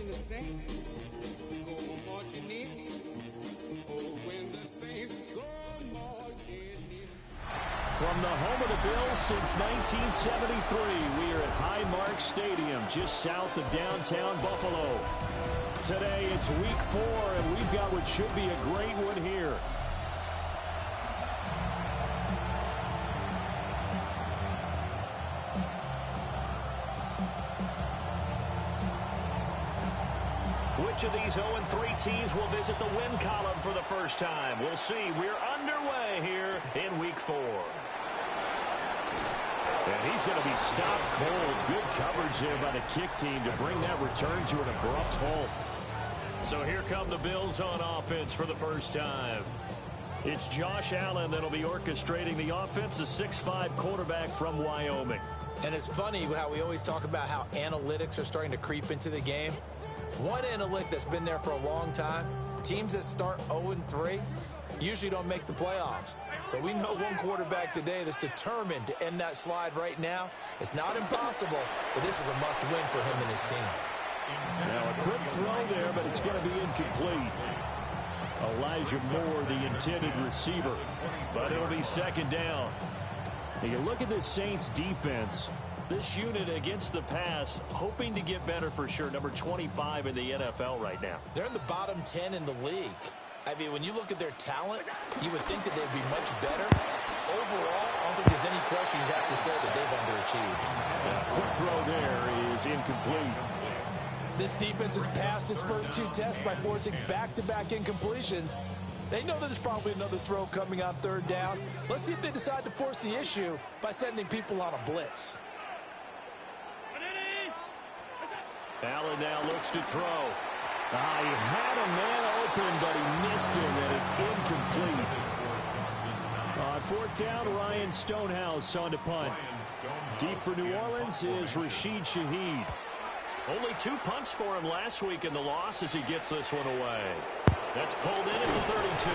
when the Saints go marching in. Oh, when the Saints go marching in. From the home of the Bills since 1973, we are at Highmark Stadium, just south of downtown Buffalo. Today, it's week 4, and we've got what should be a great one here. Which of these 0-3 teams will visit the win column for the first time? We'll see. We're underway here in week 4. And he's going to be stopped cold. Good coverage there by the kick team to bring that return to an abrupt halt. So here come the Bills on offense for the first time. It's Josh Allen that'll be orchestrating the offense, a 6'5" quarterback from Wyoming. And it's funny how we always talk about how analytics are starting to creep into the game. One analytic that's been there for a long time, teams that start 0-3 usually don't make the playoffs. So we know one quarterback today that's determined to end that slide right now. It's not impossible, but this is a must-win for him and his team. Now a quick throw there, but it's going to be incomplete. Elijah Moore, the intended receiver, but it'll be second down. Now you look at this Saints defense. This unit against the pass, hoping to get better for sure. Number 25 in the NFL right now. They're in the bottom 10 in the league. I mean, when you look at their talent, you would think that they'd be much better. Overall, I don't think there's any question you'd have to say that they've underachieved. Quick throw there is incomplete. This defense has passed its first 2 tests by forcing back-to-back incompletions. They know that there's probably another throw coming on third down. Let's see if they decide to force the issue by sending people on a blitz. Allen now looks to throw. He had a man open, but he missed him, and it's incomplete. On fourth down, Ryan Stonehouse on to punt. Deep for New Orleans is Rashid Shaheed. Only 2 punts for him last week in the loss as he gets this one away. That's pulled in at the 32.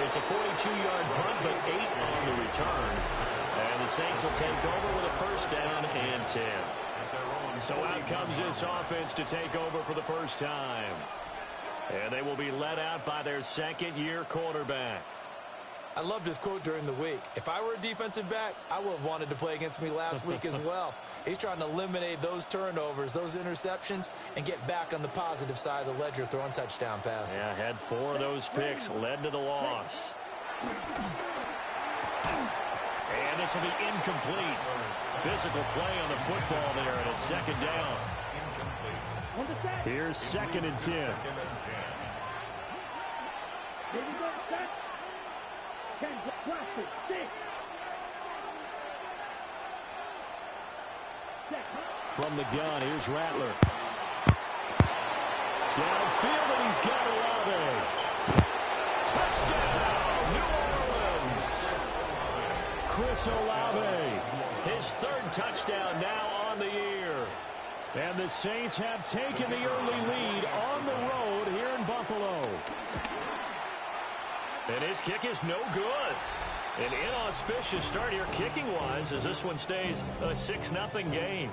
It's a 42-yard punt, but 8 on the return. And the Saints will take over with a first down and 10. So out comes this offense to take over for the first time. And they will be led out by their second-year quarterback. I loved his quote during the week. If I were a defensive back, I would have wanted to play against me last week as well. He's trying to eliminate those turnovers, those interceptions, and get back on the positive side of the ledger throwing touchdown passes. Yeah, had 4 of those picks, led to the loss. And this will be incomplete. Physical play on the football there, and it's second down. Here's 2nd and 10. From the gun, here's Rattler. Downfield, and he's got Olave. Touchdown, New Orleans. Chris Olave, his 3rd touchdown now on the year. And the Saints have taken the early lead on the road here in Buffalo. And his kick is no good. An inauspicious start here kicking-wise as this one stays a 6-0 game.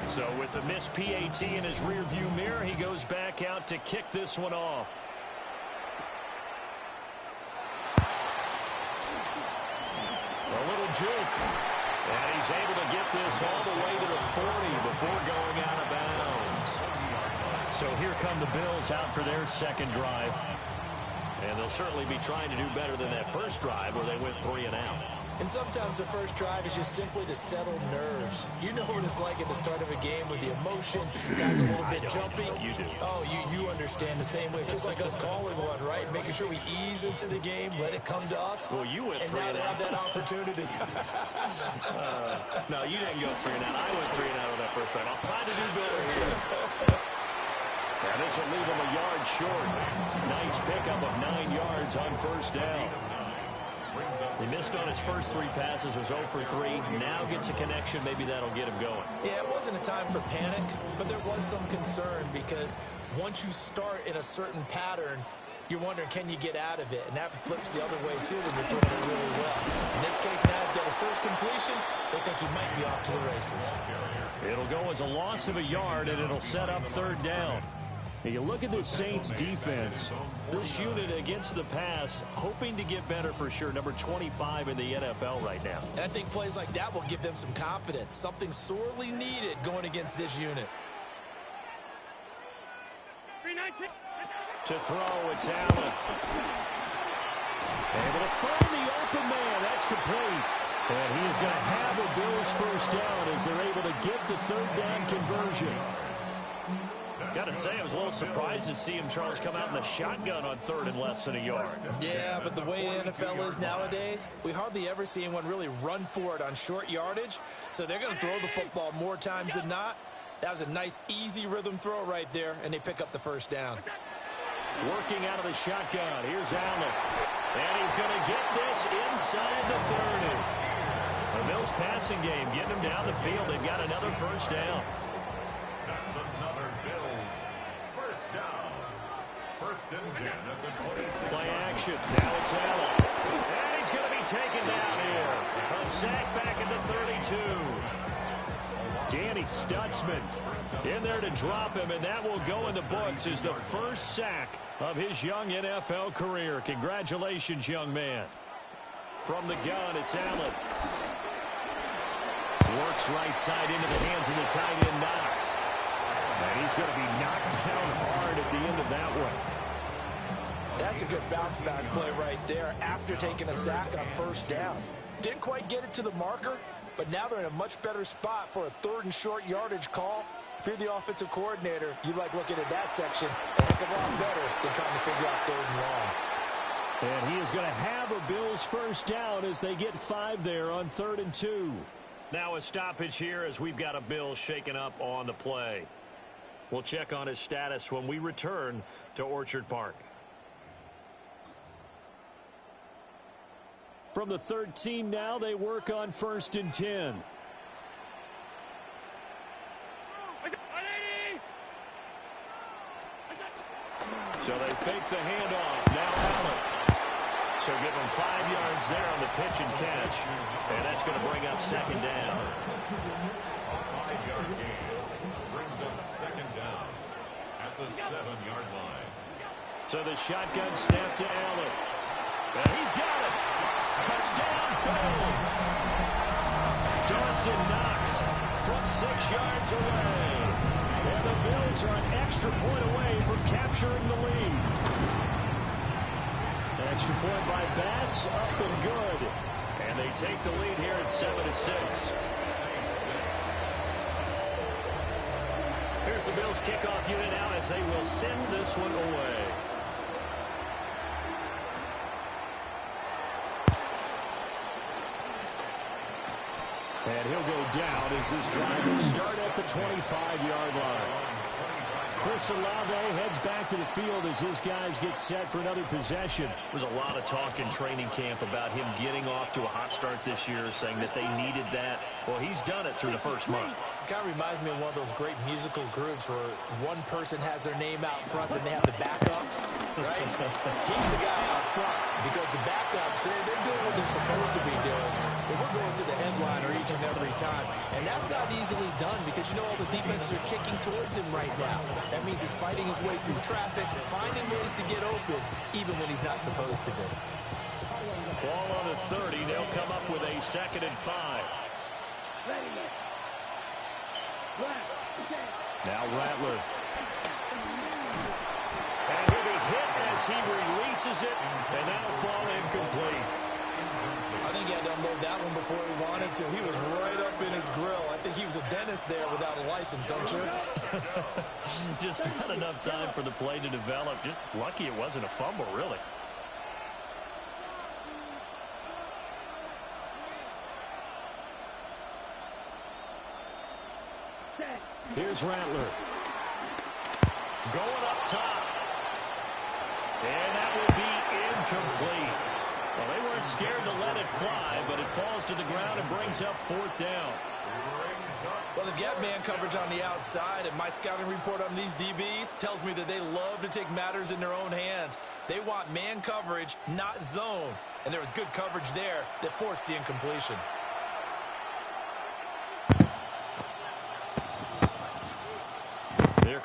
So with the missed PAT in his rearview mirror, he goes back out to kick this one off. A little juke. And he's able to get this all the way to the 40 before going out of bounds. So here come the Bills out for their second drive. And they'll certainly be trying to do better than that first drive where they went 3 and out. And sometimes the first drive is just simply to settle nerves. You know what it's like at the start of a game with the emotion. Guys a little bit jumpy. You do. Oh, you understand the same way. It's just like us calling one, right? Making sure we ease into the game, let it come to us. Well, you went 3 and and now out. they have that opportunity. No, you didn't go 3 and out. I went 3 and out on that first drive. I'll try to do better here. And this will leave him a yard short. Nice pickup of 9 yards on first down. He missed on his first 3 passes, was 0 for 3. Now gets a connection. Maybe that'll get him going. Yeah, it wasn't a time for panic, but there was some concern because once you start in a certain pattern, you're wondering, can you get out of it? And that flips the other way, too, when you're throwing it really well. In this case, now he's got his first incompletion, they think he might be off to the races. It'll go as a loss of a yard, and it'll set up third down. And you look at this Saints defense, this unit against the pass, hoping to get better for sure. Number 25 in the NFL right now. And I think plays like that will give them some confidence, something sorely needed going against this unit. To throw, it's Allen. Able to find the open man. That's complete. And he is going to have a Bills first down as they're able to get the third down conversion. Got to say, I was a little surprised to see him, Charles, come out in the shotgun on third and less than a yard. Yeah, but the way the NFL is nowadays, we hardly ever see anyone really run for it on short yardage. So they're going to throw the football more times than not. That was a nice, easy rhythm throw right there, and they pick up the first down. Working out of the shotgun. Here's Allen. And he's going to get this inside the 30. The Bills passing game getting them down the field. They've got another first down. That's another Bills first down. First and 10 at the 26. Play action. Now it's Allen. And he's going to be taken down here. A sack back at the 32. Danny Stutzman in there to drop him, and that will go in the books as the first sack of his young NFL career. Congratulations, young man. From the gun, it's Allen. Works right side into the hands of the tight end, Knox. And he's going to be knocked down hard at the end of that one. That's a good bounce-back play right there after taking a sack on first down. Didn't quite get it to the marker, but now they're in a much better spot for a third and short yardage call. If you're the offensive coordinator, you like looking at that section a heck of a lot better than trying to figure out third and long. And he is going to have a Bills first down as they get 5 there on 3rd and 2. Now a stoppage here as we've got a Bills shaken up on the play. We'll check on his status when we return to Orchard Park. From the 13 now, they work on 1st and 10. So they fake the handoff. Now Allen. So give him 5 yards there on the pitch and catch. And that's going to bring up 2nd down. 5-yard gain brings up 2nd down at the 7-yard line. So the shotgun snap to Allen. And he's got it. Touchdown, Bills. Dawson Knox from 6 yards away. And the Bills are an extra point away from capturing the lead. Extra point by Bass, up and good. And they take the lead here at 7-6. Here's the Bills kickoff unit out as they will send this one away. And he'll go down as this drive will start at the 25-yard line. Chris Olave heads back to the field as his guys get set for another possession. There's a lot of talk in training camp about him getting off to a hot start this year, saying that they needed that. Well, he's done it through the first month. Kind of reminds me of one of those great musical groups where one person has their name out front, then they have the backups, right? He's the guy out front because the backups, they're doing what they're supposed to be doing. But we're going to the headliner each and every time. And that's not easily done because, you know, all the defenses are kicking towards him right now. That means he's fighting his way through traffic, finding ways to get open, even when he's not supposed to be. Ball on the 30. They'll come up with a 2nd and 5. Now Rattler. And he'll be hit as he releases it, and that'll fall incomplete. I think he had to unload that one before he wanted to. He was right up in his grill. I think he was a dentist there without a license, don't you? Just not enough time for the play to develop. Just lucky it wasn't a fumble, really. Here's Rattler. Going up top. And that will be incomplete. Well, they weren't scared to let it fly, but it falls to the ground and brings up 4th down. Well, they've got man coverage on the outside, and my scouting report on these DBs tells me that they love to take matters in their own hands. They want man coverage, not zone. And there was good coverage there that forced the incompletion.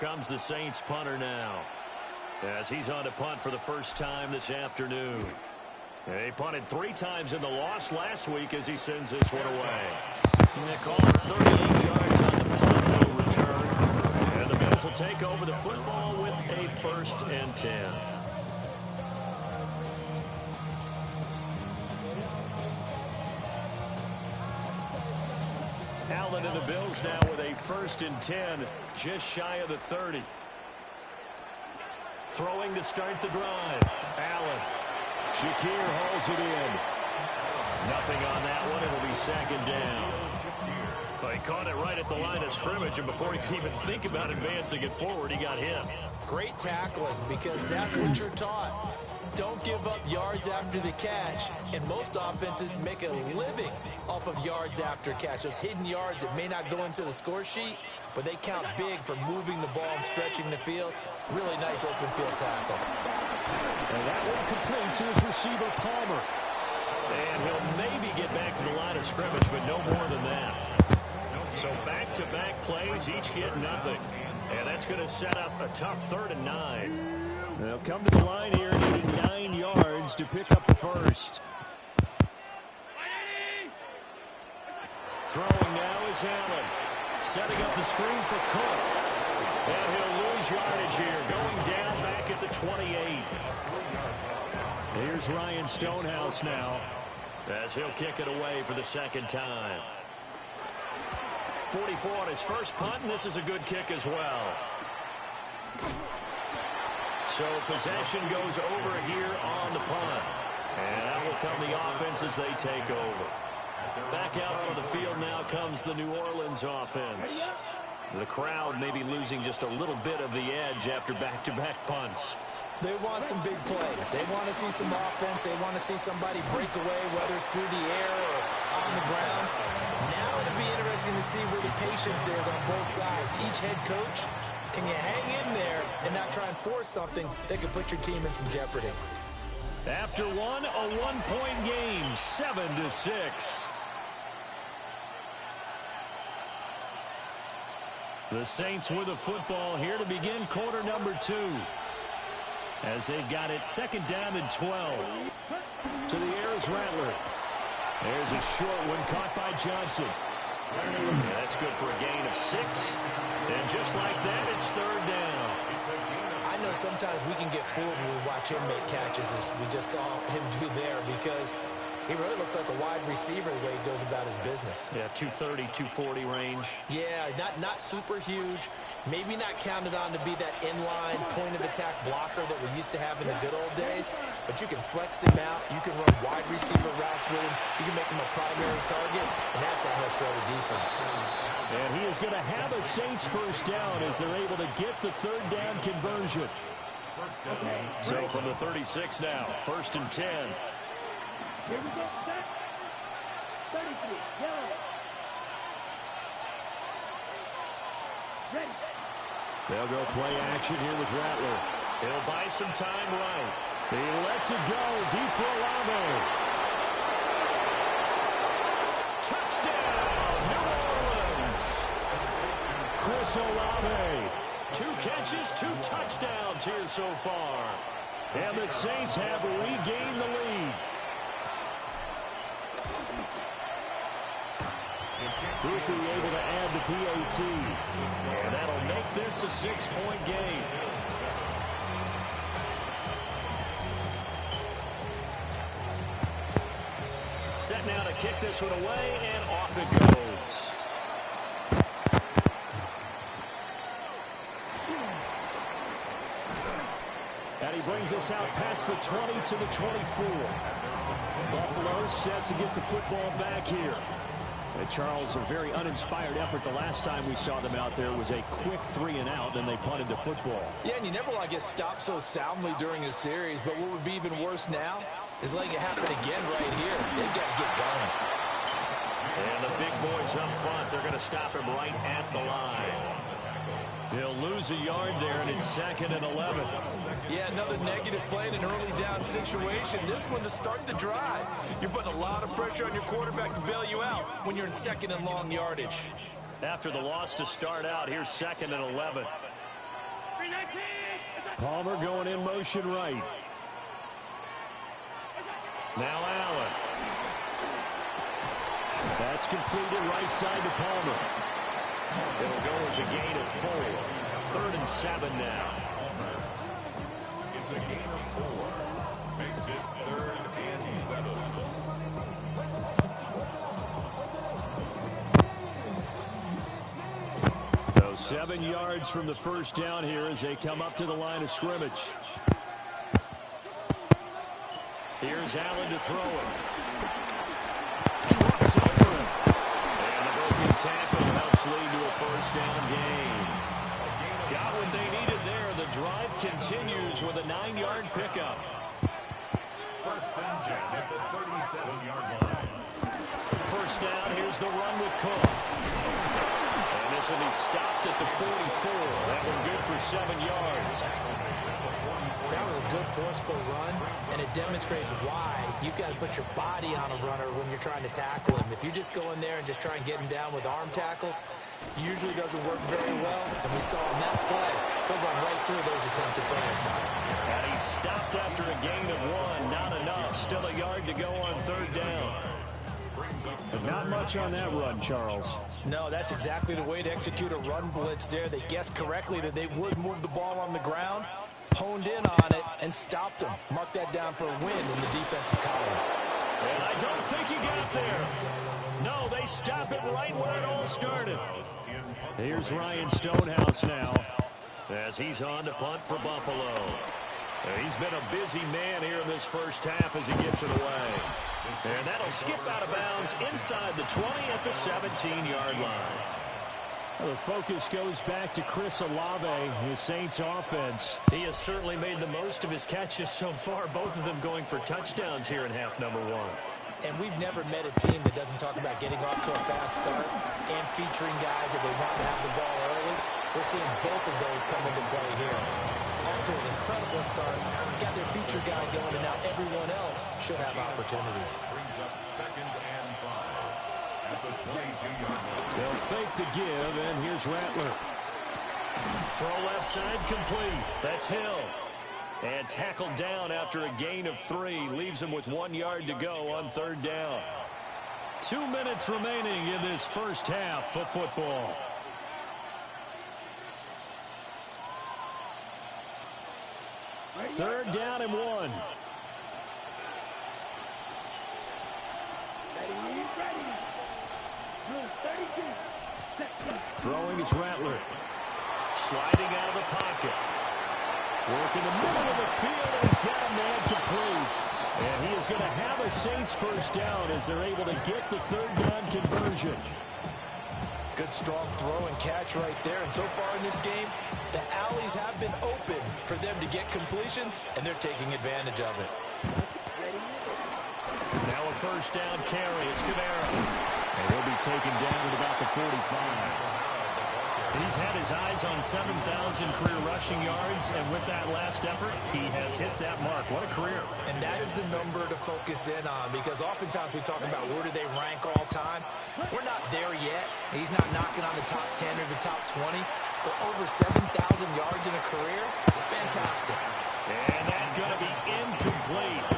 comes the Saints punter now, as he's on to punt for the first time this afternoon. He punted 3 times in the loss last week as he sends this one away. They call it 38 yards on the punt, no return. And the Bills will take over the football with a 1st and 10. Allen and the Bills now with a 1st and 10, just shy of the 30. Throwing to start the drive. Allen. Shakir hauls it in. Nothing on that one. It'll be 2nd down. Well, he caught it right at the line of scrimmage, and before he could even think about advancing it forward, he got hit. Great tackling, because that's what you're taught. Don't give up yards after the catch, and most offenses make a living off of yards after catch. Those hidden yards that may not go into the score sheet, but they count big for moving the ball and stretching the field. Really nice open field tackle. And that one complete to his receiver, Palmer. And he'll maybe get back to the line of scrimmage, but no more than that. So back-to-back plays, each get nothing. And that's going to set up a tough 3rd and 9. They'll come to the line here, needing 9 yards to pick up the first. Throwing now is Allen. Setting up the screen for Cook. And he'll lose yardage here, going down back at the 28. Here's Ryan Stonehouse now, as he'll kick it away for the 2nd time. 44 on his first punt, and this is a good kick as well. So possession goes over here on the punt. And that will come the offense as they take over. Back out onto the field now comes the New Orleans offense. The crowd may be losing just a little bit of the edge after back-to-back punts. They want some big plays. They want to see some offense. They want to see somebody break away, whether it's through the air or on the ground. Now it'll be interesting to see where the patience is on both sides. Each head coach, can you hang in there and not try and force something that could put your team in some jeopardy? After one, a 1-point game, 7-6. The Saints with the football here to begin quarter number 2. As they got it 2nd down and 12. To the air is Rattler. There's a short one caught by Johnson. Yeah, that's good for a gain of 6. And just like that, it's 3rd down. I know sometimes we can get fooled when we watch him make catches, as we just saw him do there, because he really looks like a wide receiver the way he goes about his business. Yeah, 230, 240 range. Yeah, not super huge. Maybe not counted on to be that inline point-of-attack blocker that we used to have in the good old days. But you can flex him out. You can run wide receiver routes with him. You can make him a primary target, and that's how he'll shred a defense. And he is going to have a Saints 1st down as they're able to get the 3rd down conversion. So from the 36 now, 1st and 10. Here we go, set. 33, yellow. Ready. They'll go play action here with Rattler. He'll buy some time right. He lets it go deep for Olave. Touchdown, New Orleans. Chris Olave. 2 catches, 2 touchdowns here so far. And the Saints have regained the lead. Quickly able to add the PAT. And that'll make this a 6-point game. Set now to kick this one away, and off it goes. And he brings us out past the 20 to the 24. Buffalo set to get the football back here. And Charles, a very uninspired effort the last time we saw them out there was a quick 3-and-out, and they punted the football. Yeah, and you never want to get stopped so soundly during a series, but what would be even worse now is letting it happen again right here. They've got to get going. And the big boys up front, they're going to stop him right at the line. They'll lose a yard there, and it's 2nd and 11. Yeah, another negative play in an early down situation. This one to start the drive. You're putting a lot of pressure on your quarterback to bail you out when you're in 2nd and long yardage. After the loss to start out, here's 2nd and 11. Palmer going in motion right. Now Allen. That's completed right side to Palmer. It'll go as a gain of 4. 3rd and 7 now. It's a gain of 4. Makes it 3rd and 7. So 7 yards from the first down here as they come up to the line of scrimmage. Here's Allen to throw it. Trucks over him. And the broken tackle helps lead to a first down gain. Got what they needed there. The drive continues with a 9-yard pickup. First and 10 at the 37-yard line. First down, here's the run with Cook. And this will be stopped at the 44. That one good for 7 yards. That was a good forceful run, and it demonstrates why you've got to put your body on a runner when you're trying to tackle him. If you just go in there and just try and get him down with arm tackles, usually doesn't work very well, and we saw in that play, he'll run right through those attempted plays. And he stopped after a gain of 1. Not enough. Still a yard to go on 3rd down. But not much on that run, Charles. No, that's exactly the way to execute a run blitz there. They guessed correctly that they would move the ball on the ground, honed in on it, and stopped him. Mark that down for a win in the defense's column. And I don't think he got there. No, they stop it right where it all started. Here's Ryan Stonehouse now as he's on to punt for Buffalo. He's been a busy man here in this first half as he gets it away. And that'll skip out of bounds inside the 20 at the 17-yard line. Well, the focus goes back to Chris Olave, his Saints offense. He has certainly made the most of his catches so far, both of them going for touchdowns here in half number 1. And we've never met a team that doesn't talk about getting off to a fast start and featuring guys that they want to have the ball early. We're seeing both of those come into play here. Off to an incredible start, got their feature guy going, and now everyone else should have opportunities. Brings up 2nd and 5 at the 22-yard line. They'll fake the give, and here's Rattler. Throw left side complete. That's Hill. And tackled down after a gain of 3. Leaves him with 1 yard to go on 3rd down. 2 minutes remaining in this first half of football. Third down and 1. Throwing is Rattler. Sliding out of the pocket. Work in the middle of the field, and he's got a man complete. And he is going to have a Saints first down as they're able to get the 3rd down conversion. Good strong throw and catch right there. And so far in this game, the alleys have been open for them to get completions, and they're taking advantage of it. Now a first down carry. It's Kamara. And he'll be taken down at about the 45. He's had his eyes on 7,000 career rushing yards, and with that last effort, he has hit that mark. What a career. And that is the number to focus in on, because oftentimes we talk about where do they rank all time. We're not there yet. He's not knocking on the top 10 or the top 20, but over 7,000 yards in a career, fantastic. And that's going to be incomplete.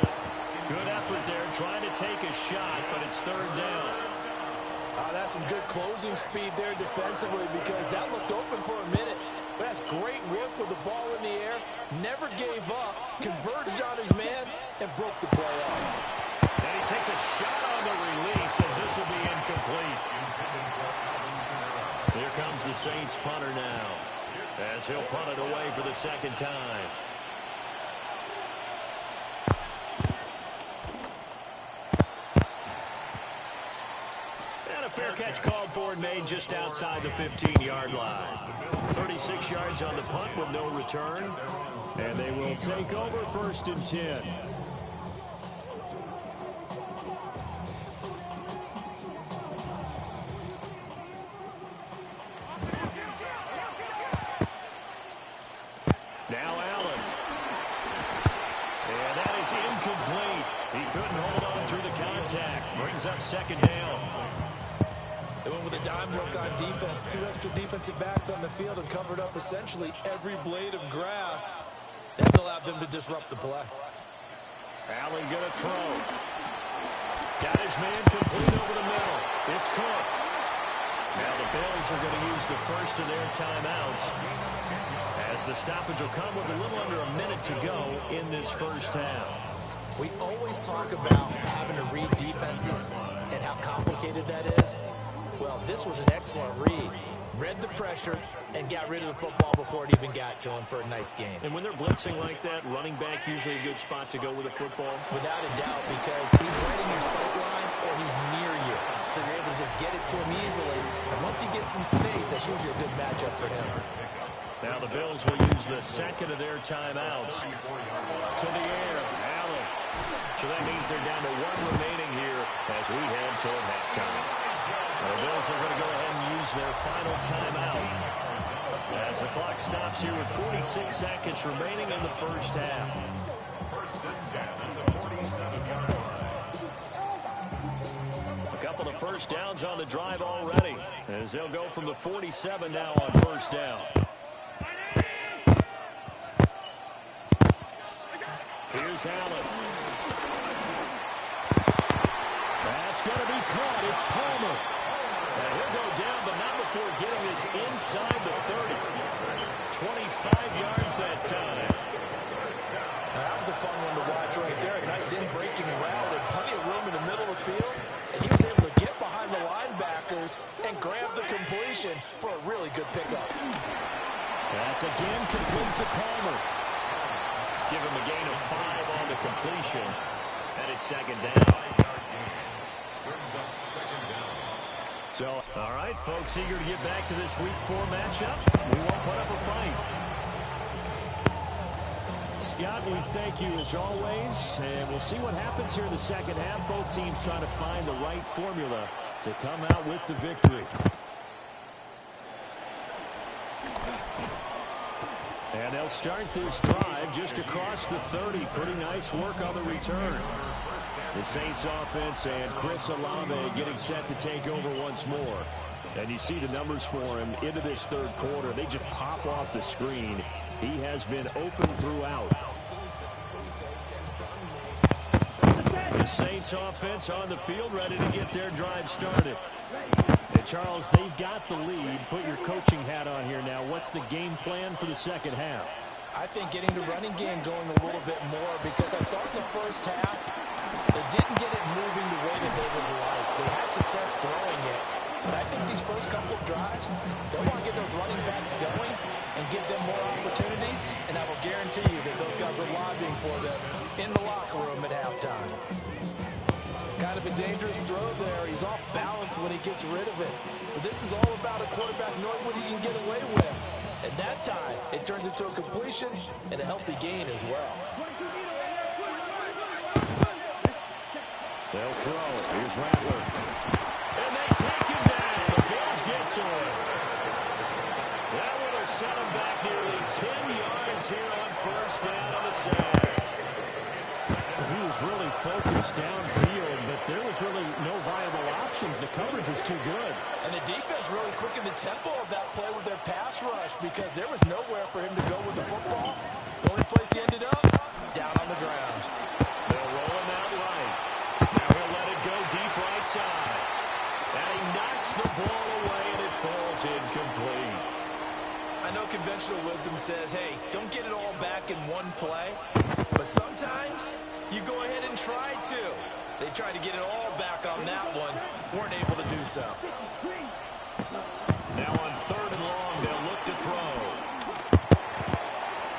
Good effort there, trying to take a shot, but it's 3rd down. That's some good closing speed there defensively, because that looked open for a minute. But that's great work with the ball in the air. Never gave up, converged on his man, and broke the play off. And he takes a shot on the release as this will be incomplete. Here comes the Saints punter now as he'll punt it away for the 2nd time. Fair catch called for and made just outside the 15-yard line. 36 yards on the punt with no return. And they will take over 1st and 10. Now Allen. And that is incomplete. He couldn't hold on through the contact. Brings up 2nd down. They went with a dime look on defense. 2 extra defensive backs on the field and covered up essentially every blade of grass. That allowed them to disrupt the play. Allen going to throw. Got his man complete over the middle. It's Cook. Now the Bills are going to use the first of their timeouts, as the stoppage will come with a little under a minute to go in this first half. We always talk about having to read defenses and how complicated that is. Well, this was an excellent read. Read the pressure and got rid of the football before it even got to him for a nice game. And when they're blitzing like that, running back usually a good spot to go with the football? Without a doubt, because he's right in your sight line or he's near you. So you're able to just get it to him easily. And once he gets in space, that's usually a good matchup for him. Now the Bills will use the second of their timeouts. To the air, Allen. So that means they're down to 1 remaining here as we head toward halftime. The Bills are going to go ahead and use their final timeout as the clock stops here with 46 seconds remaining in the first half. First and 10 at the 47-yard line. A couple of first downs on the drive already, as they'll go from the 47 now on first down. Here's Allen. That's going to be caught. It's Palmer. And he'll go down, but not before getting this inside the 30. 25 yards that time. That was a fun one to watch right there. A nice in-breaking route and plenty of room in the middle of the field. And he was able to get behind the linebackers and grab the completion for a really good pickup. That's again complete to Palmer. Give him a gain of 5 on the completion. And it's second down. So, all right, folks, eager to get back to this Week 4 matchup. We won't put up a fight. Scott, we thank you as always, and we'll see what happens here in the second half. Both teams trying to find the right formula to come out with the victory. And they'll start this drive just across the 30. Pretty nice work on the return. The Saints offense and Chris Olave getting set to take over once more. And you see the numbers for him into this third quarter. They just pop off the screen. He has been open throughout. The Saints offense on the field ready to get their drive started. And Charles, they've got the lead. Put your coaching hat on here now. What's the game plan for the second half? I think getting the running game going a little bit more, because I thought in the first half they didn't get it moving the way that they would like. They had success throwing it. But I think these first couple of drives, they want to get those running backs going and give them more opportunities. And I will guarantee you that those guys are lobbying for them in the locker room at halftime. Kind of a dangerous throw there. He's off balance when he gets rid of it. But this is all about a quarterback knowing what he can get away with. And that time, it turns into a completion and a healthy gain as well. They'll throw. Here's Rattler. And they take him down. The Bills get to him. That one will set him back nearly 10 yards here on first down on the sack. He was really focused downfield, but there was really no viable options. The coverage was too good. And the defense really quickened the tempo of that play with their pass rush, because there was nowhere for him to go with the football. The only place he ended up, down on the ground. They'll roll him out right. Now he'll let it go deep right side. And he knocks the ball away, and it falls incomplete. I know conventional wisdom says, hey, don't get it all back in one play. But sometimes you go ahead and try to. They tried to get it all back on that one. Weren't able to do so. Now on third and long, they'll look to throw.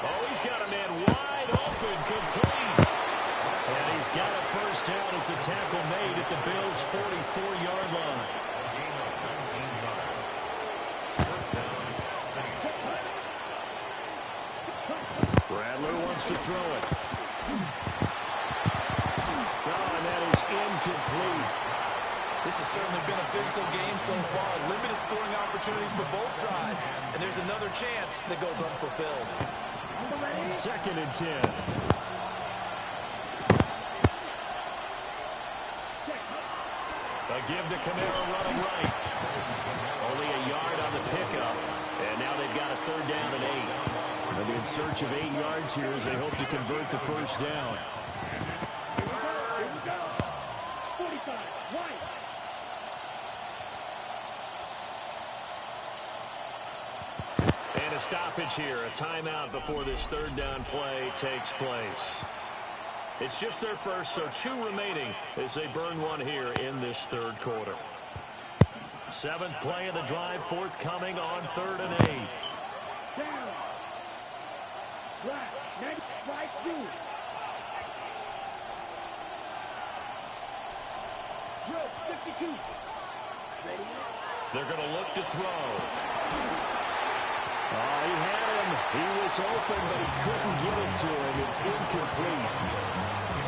Oh, he's got a man wide open, complete. And he's got a first down as the tackle made at the Bills' 44-yard line. Rattler wants to throw it. Oh, and that is incomplete. This has certainly been a physical game so far. Limited scoring opportunities for both sides. And there's another chance that goes unfulfilled. Second and 10. A give to Camaro running right. Only a yard on the pickup. And now they've got a third down and 8. They'll be in search of 8 yards here as they hope to convert the first down. Here we go. 45, right. And a stoppage here, a timeout before this third down play takes place. It's just their first, so 2 remaining as they burn one here in this third quarter. 7th play of the drive, forthcoming on 3rd and 8. Down. Right. 95 2. Drill 52. Ready? They're going to look to throw. Oh, he had him. He was open, but he couldn't get it to him. It's incomplete.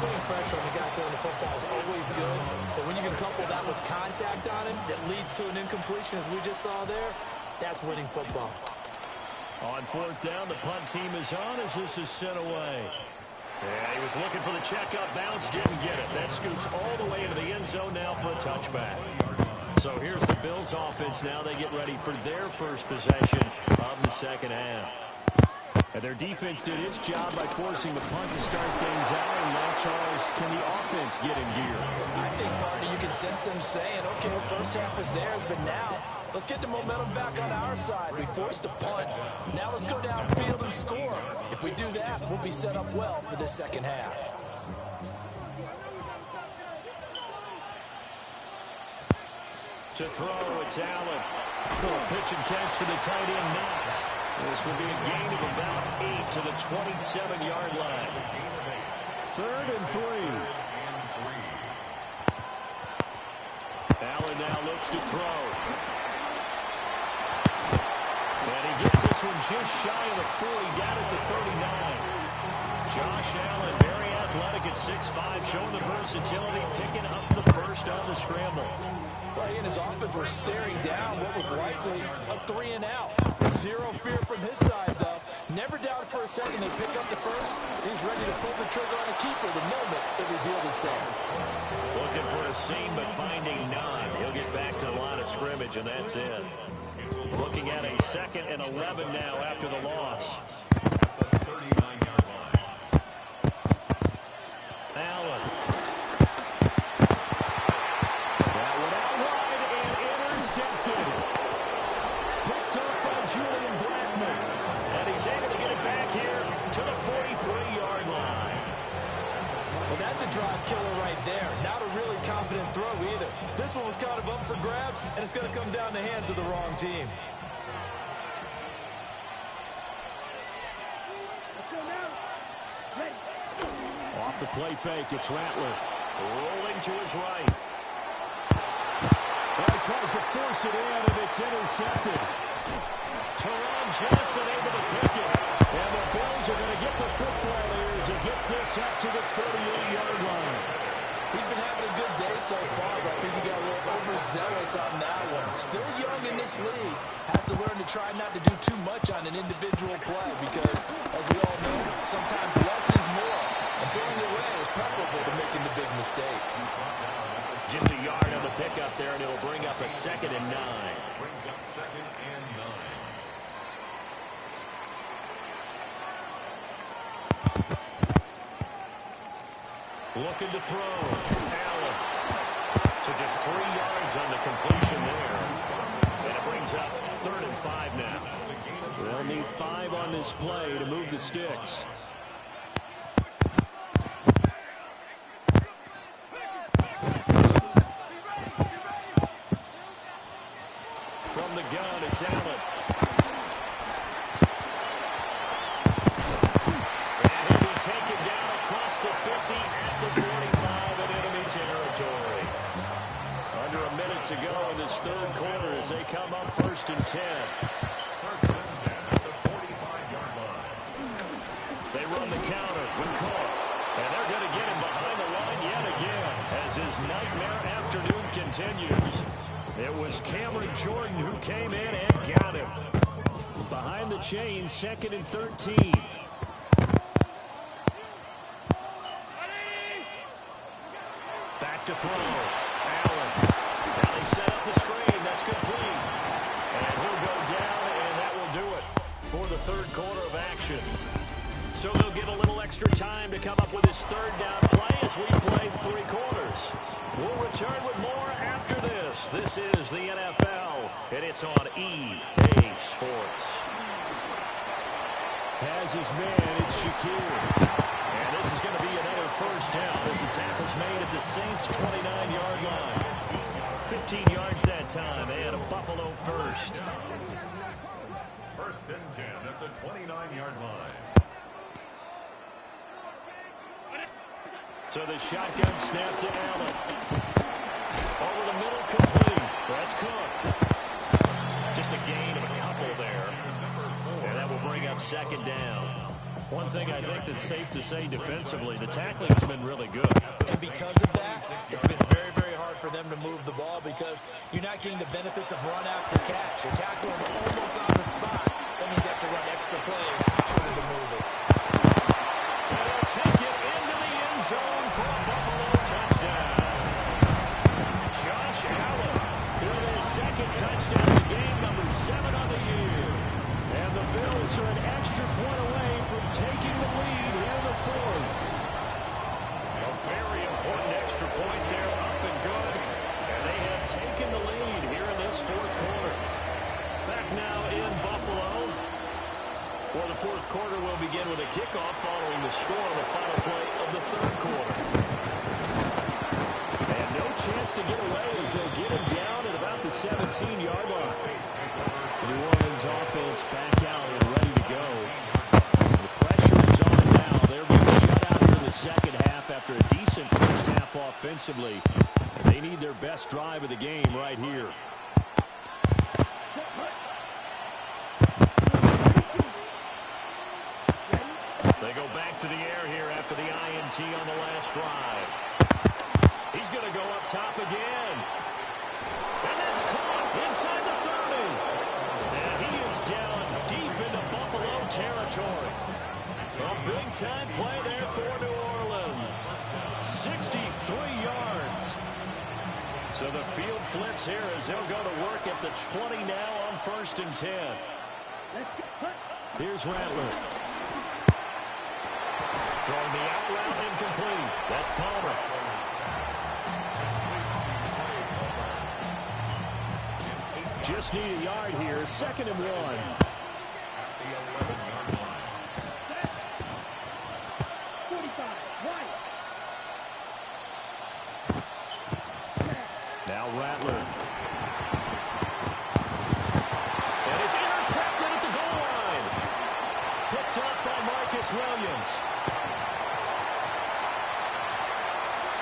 Putting pressure on the guy throwing the football is always good, but when you can couple that with contact on him that leads to an incompletion, as we just saw there, that's winning football. On 4th down, the punt team is on as this is sent away. Yeah, he was looking for the checkup bounce, didn't get it. That scoots all the way into the end zone now for a touchback. So here's the Bills offense now. They get ready for their first possession of the second half. And their defense did its job by forcing the punt to start things out. And now, Charles, can the offense get in gear? I think, Barney, you can sense them saying, okay, first half is theirs, but now let's get the momentum back on our side. We forced a punt. Now let's go downfield and score. If we do that, we'll be set up well for the second half. To throw, it's Allen. Little pitch and catch to the tight end, Knox. This will be a gain of about 8 to the 27-yard line. 3rd and 3. Allen now looks to throw. And he gets this one just shy of the 40, down at the 39. Josh Allen, very athletic at 6'5", showing the versatility, picking up the first on the scramble. Well, he and his offense were staring down what was likely a 3 and out. Zero fear from his side, though. Never doubted for a second they pick up the first. He's ready to pull the trigger on a keeper the moment it revealed itself. Looking for a seam, but finding none. He'll get back to the line of scrimmage, and that's it. Looking at a 2nd and 11 now after the loss. Allen. That one out wide and intercepted. Picked up by Julian Blackman. And he's able to get it back here to the 43-yard line. Well, that's a drive killer right there. Not a really confident throw either. This one was kind of up for grabs, and it's going to come down the hands of the wrong team. Let's go now. Ready. Off the play fake, it's Rattler. Rolling to his right. And he tries to force it in, and it's intercepted. Teron Johnson able to pick it. And the Bills are going to get the football here as he gets this up to the 38-yard line. He's been having a good day so far, but I think he got a little overzealous on that one. Still young in this league. Has to learn to try not to do too much on an individual play because, as we all know, sometimes less is more. And throwing it away is preferable to making the big mistake. Just a yard on the pickup there, and it'll bring up a 2nd and 9. Brings up 2nd and 9. Looking to throw. Allen. So just 3 yards on the completion there. And it brings up 3rd and 5 now. They'll need 5 on this play to move the sticks. From the gun, it's Allen. And he'll be taken down across the 50 at the 45 in enemy territory. Under a minute to go in this third quarter as they come up 1st and 10. 1st and 10 at the 45-yard line. They run the counter with Cook. And they're going to get him behind the line yet again as his nightmare afternoon continues. It was Cameron Jordan who came in and got him. Behind the chains, 2nd and 13. Back to throw. Allen. extra time to come up with his third down play as we played 3 quarters. We'll return with more after this. This is the NFL, and it's on EA Sports. Has his man, it's Shakir. And this is going to be another first down as the tackle's made at the Saints' 29-yard line. 15 yards that time, and a Buffalo first. First and 10 at the 29-yard line. So the shotgun snap to Allen. Over the middle, complete. That's Cook. Just a gain of a couple there. And that will bring up second down. One thing I think that's safe to say defensively, the tackling's been really good. And because of that, it's been very, very hard for them to move the ball because you're not getting the benefits of run after catch. You're tackling almost on the spot. That means you have to run extra plays shorter to move it. And they'll take it into the end zone for a Buffalo touchdown. Josh Allen with his second touchdown of the game, number 7 on the year. And the Bills are an extra point away from taking the lead here in the 4th. A very important extra point there, up and good. And they have taken the lead here in this 4th quarter. Back now in Buffalo. Well, the 4th quarter will begin with a kickoff following the score on the final play of the 3rd quarter. And no chance to get away as they'll get him down at about the 17-yard line. New Orleans offense back out and ready to go. The pressure is on now. They're being shut out here in the second half after a decent first half offensively. They need their best drive of the game right here. They go back to the air here after the INT on the last drive. He's going to go up top again. And that's caught inside the 30. And he is down deep into Buffalo territory. A big-time play there for New Orleans. 63 yards. So the field flips here as they'll go to work at the 20 now on 1st and 10. Here's Rattler. Throwing the out route incomplete. That's Palmer. Just need a yard here. 2nd and 1. At the 11-yard line. 45, right. Now Rattler. And it's intercepted at the goal line. Picked up by Marcus Williams.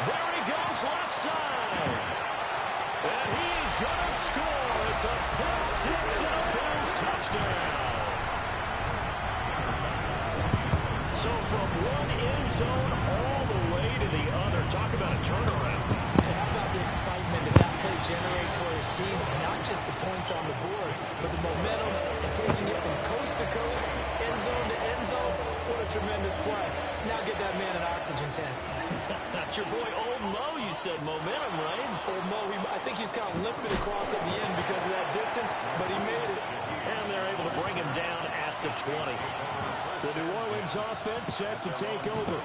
There he goes left side. And he's going to score. It's a pick 6 and a Bills touchdown. So from one end zone all the way to the other. Talk about a turnaround. And how about the excitement that play generates for his team? Not just the points on the board, but the momentum and taking it from coast to coast, end zone to end zone. What a tremendous play. Now get that man an oxygen tank. That's your boy Old Mo, you said. Momentum, right? Old Mo, I think he's kind of limping across at the end because of that distance, but he made it. And they're able to bring him down at the 20. The New Orleans offense set to take over.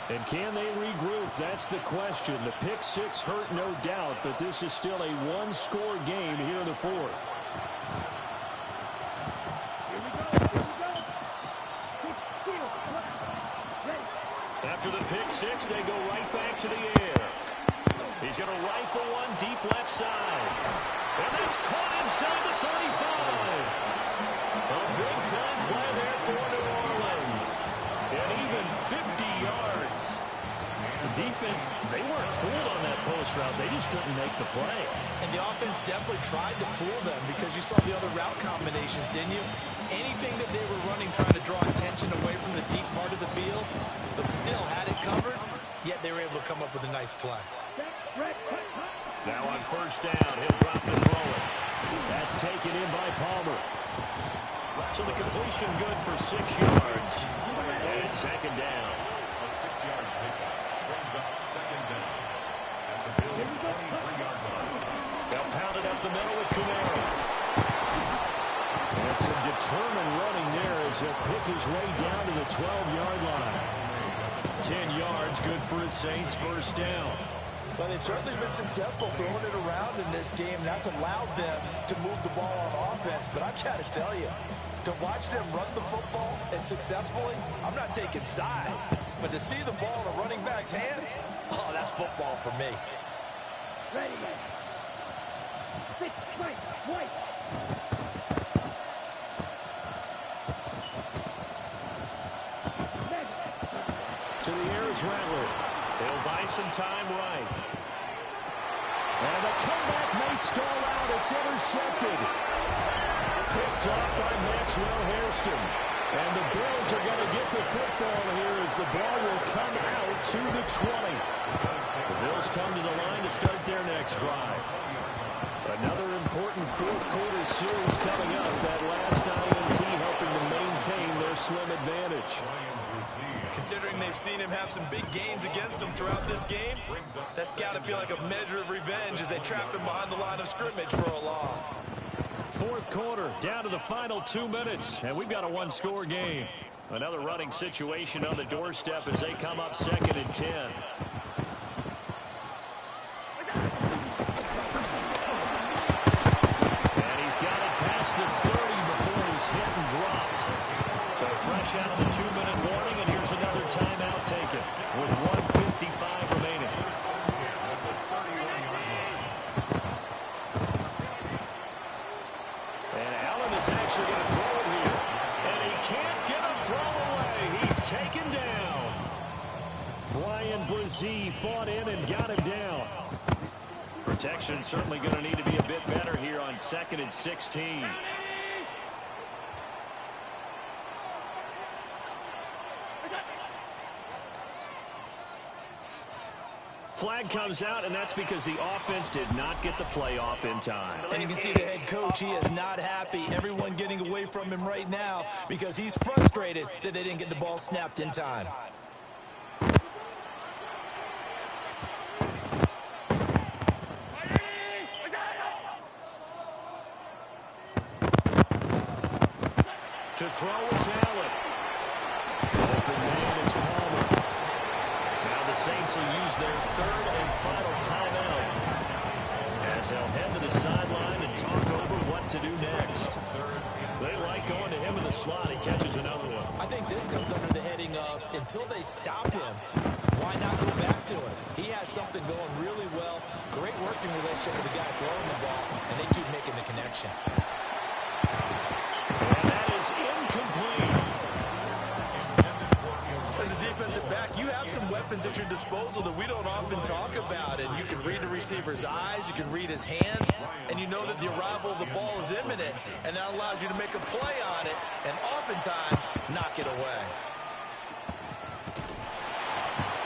And can they regroup? That's the question. The pick 6 hurt, no doubt, but this is still a one-score game here in the 4th. After the pick 6, they go right back to the air. He's going to rifle one deep left side. And that's caught inside the 35. A big-time play there for New Orleans. And even 50 yards. The defense, they weren't fooled on that post route. They just couldn't make the play. And the offense definitely tried to fool them because you saw the other route combinations, didn't you? Anything that they were running trying to draw attention away from the deep part of the field, but still had it covered, yet they were able to come up with a nice play. Now on first down, he'll drop to throw it. That's taken in by Palmer. So the completion good for 6 yards. And it's 2nd down. A 6-yard pickup brings up 2nd down. At the Bills' 23-yard line. They'll pound it up the middle with Camaro. And some determined running there as as he'll pick his way down to the 12-yard line. 10 yards, good for his Saints, first down. Well, they've certainly been successful throwing it around in this game. That's allowed them to move the ball on offense. But I've got to tell you, to watch them run the football and successfully, I'm not taking sides. But to see the ball in a running back's hands, oh, that's football for me. Ready. 6, right, white. To the air is Rattler. He'll buy some time right. And the comeback may stall out. It's intercepted. Picked off by Maxwell Hairston. And the Bills are going to get the football here as the ball will come out to the 20. The Bills come to the line to start their next drive. Another important fourth quarter series coming up. That last INT helping to maintain their slim advantage. Considering they've seen him have some big gains against them throughout this game, that's got to feel like a measure of revenge as they trap him behind the line of scrimmage for a loss. Fourth quarter, down to the final 2 minutes, and we've got a one-score game. Another running situation on the doorstep as they come up 2nd and 10. And he's got it past the 30 before he's hit and dropped. So fresh out of the 2-minute warning, and here's another timeout taken with 1:55 remaining. And Allen is actually going to throw it here. And he can't get a throw away. He's taken down. Brian Brzee fought in and got him down. Protection certainly going to need to be a bit better here on 2nd and 16. Flag comes out, and that's because the offense did not get the playoff in time. And you can see the head coach, he is not happy. Everyone getting away from him right now because he's frustrated that they didn't get the ball snapped in time. To throw is Allen. Open man, it's Palmer. Now the Saints will use their 3rd and final timeout as they'll head to the sideline and talk over what to do next. They like going to him in the slot. He catches another one. I think this comes under the heading of until they stop him, why not go back to it? He has something going really well. Great working relationship with the guy throwing the ball, and they keep making the connection. And that is incomplete. As a defensive back, you have some weapons at your disposal that we don't often talk about. And you can read the receiver's eyes, you can read his hands, and you know that the arrival of the ball is imminent. And that allows you to make a play on it and oftentimes knock it away.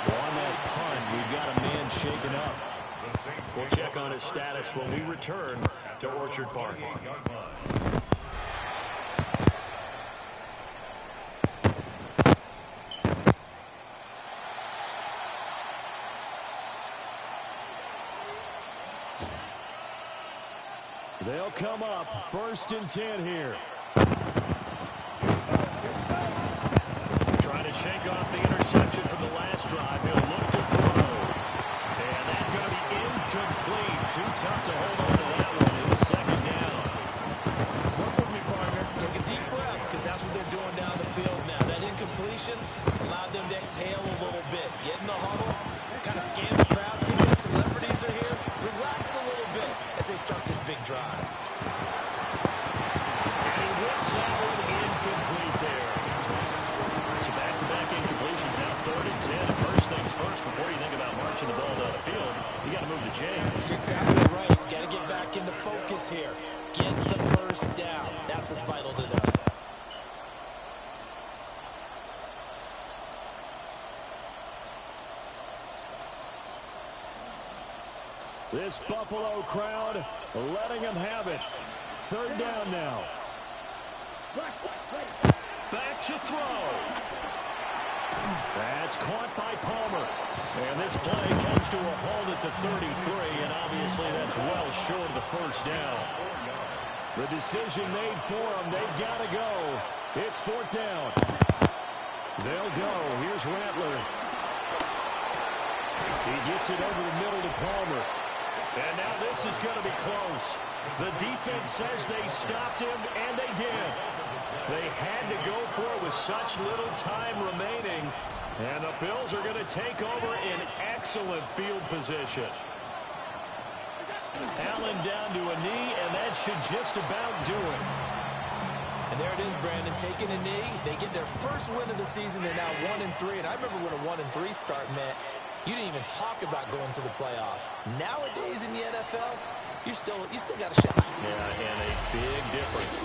On that punt, we've got a man shaken up. We'll check on his status when we return to Orchard Park. They'll come up 1st and 10 here. Trying to shake off the interception from the last drive. He'll look to throw. And that's going to be incomplete. Too tough to hold on to that one. It's 2nd down. Work with me, partner. Take a deep breath because that's what they're doing down the field now. That incompletion allowed them to exhale a little bit. Get in the huddle, kind of scan the crowd, see if any celebrities are here. Relax a little bit as they start this big drive. And he whips that one incomplete there. So back-to-back incompletions, now 3rd and 10. And first things first, before you think about marching the ball down the field, you got to move the chains. You're exactly right. Got to get back into focus here. Get the first down. That's what's vital to them. This Buffalo crowd letting them have it. 3rd down now. Back to throw. That's caught by Palmer. And this play comes to a halt at the 33, and obviously that's well short of the first down. The decision made for them. They've got to go. It's 4th down. They'll go. Here's Rattler. He gets it over the middle to Palmer. And now this is going to be close. The defense says they stopped him, and they did. They had to go for it with such little time remaining. And the Bills are going to take over in excellent field position. Allen down to a knee, and that should just about do it. And there it is, Brandon, taking a knee. They get their first win of the season. They're now 1-3. And I remember when a 1-3 start meant you didn't even talk about going to the playoffs. Nowadays in the NFL, you still got a shot. Yeah, and a big difference.